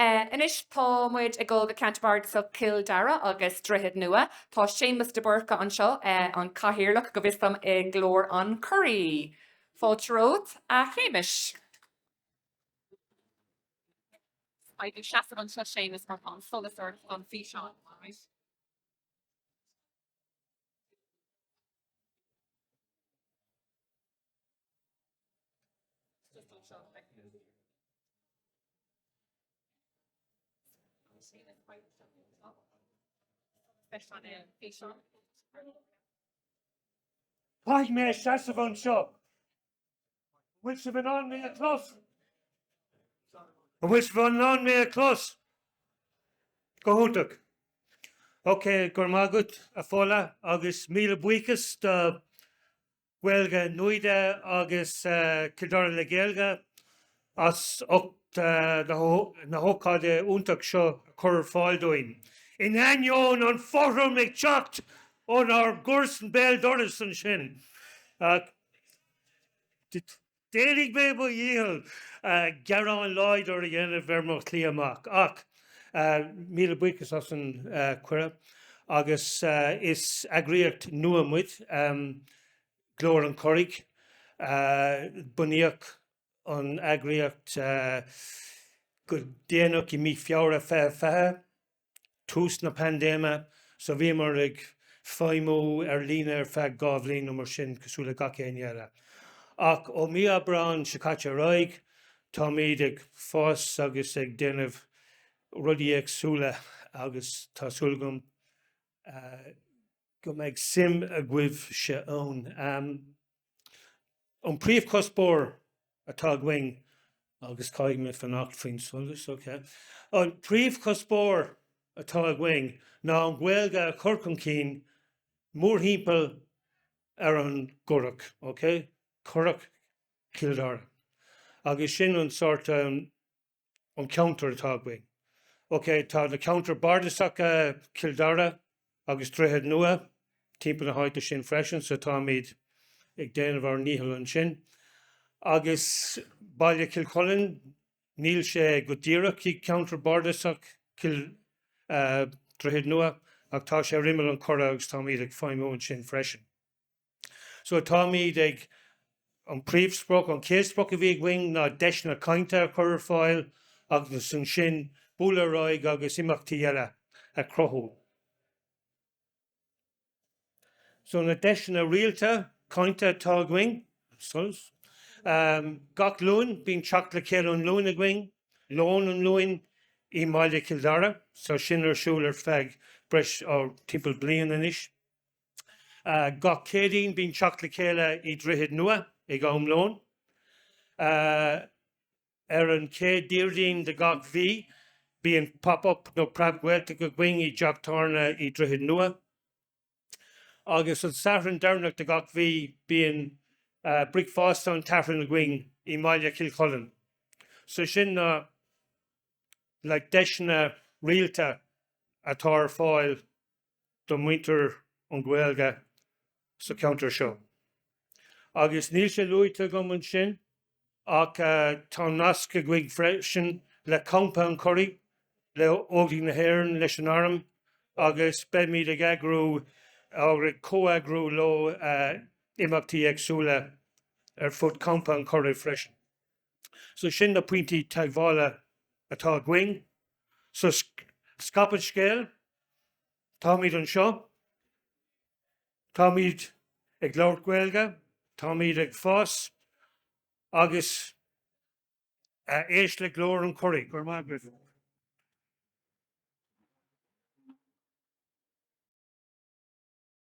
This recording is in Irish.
Inis tá muid ag go Ceantar Bardasach Cuid Dara agus Droichead nua, tá Séamus de Burca anseo an caithearlach go bhfuil ag glór an curry. Fáilteóid a chéimiis. I do seaamh an seo Séamus mar an solas an fí seán, right? Paid me seaamh an seo. Which have been on me a close. Which been on me a close. Go húntaach. Okay, Gormagut, a fola, agus míle buchas de Welga nuide agus Kildare le Gaelga as op na hócáde úntaach seo chur fáil doin. In anion an forum ag teacht on our Gorson Bell Doris an sin. Délig be bo yeel Garan Lloyd or again vermo clearmark ach míle buchas as an cuire agus is agriacht nuamut glór an chorig buníoch an agriacht go déanach I mí fiara fe tús na pandéma so bhí mar ag feimó lína fe gábhlín mar sin cosúla gacéinile. Ach ó mí abrán se caite roig tá míad ag fás agus ag déanamh rudí agsúla agus tásúlagum go méid sim a gcuibh se ón. An príomhchospóir atá going agus caiig me fannacht faoin solas, okay. An príomhchospóir atá going ná an Gaelga a chur chun cinn mórthimpeall ar an gcurach, okay. Curach Kildare. Agus sin an sort an counter atá going. Okay, tá na counter Bardasach Kildare agus Droichead nua, timp na háite sin freisin, so tá míad ag déanamh ar Meitheal an sin. Agus baile Kilcullen, níl sé go díreach ag counter Bardasach Droichead nua, ach tá sé rimmel an chora agus tá míad ag feimó an sin freisin. So tá míad ag an príomhsprach, an céadspach a bhí ag going ná deis na cainte chur fáil agus an sin búla roig agus imachtaí eile a crothú. So na deis na rialta cainte tá going, gach luin bín teacht le céile an luin a going, lón an luin I Meitheal Kildare, so sin ar siúil ar feadh breis ó timpeall bliain inis. Gach céadaoin bín teacht le céile I Droichead nua ag am-lón. Ar an céad díordaoin de gach bhí bíon pop-up nó prab Gaelta go going I Ceantar I Droichead nua. Agus an Sathran Darnach de gach bhí bíon bric fásta an Tafran going I Meitheal Kilcullen. So sin like deis na rialta atá ar fáil do muintir an Gaelga sa counter seo. Agus níl sé luaite go an sin ach tá nasca gcuig freisin le campa an chorí le óglaigh na hÉireann leis an arm agus be míad ag agrú ágra co-agrú lo imachtaí agsúla ar fud campa an chorí freisin. So sin na pointí teaghála atá going. So scapad scéal tá míad an seo, tá míad ag leabhart Gaelga, tá míad ag fás agus éis le glór an chorí gur maith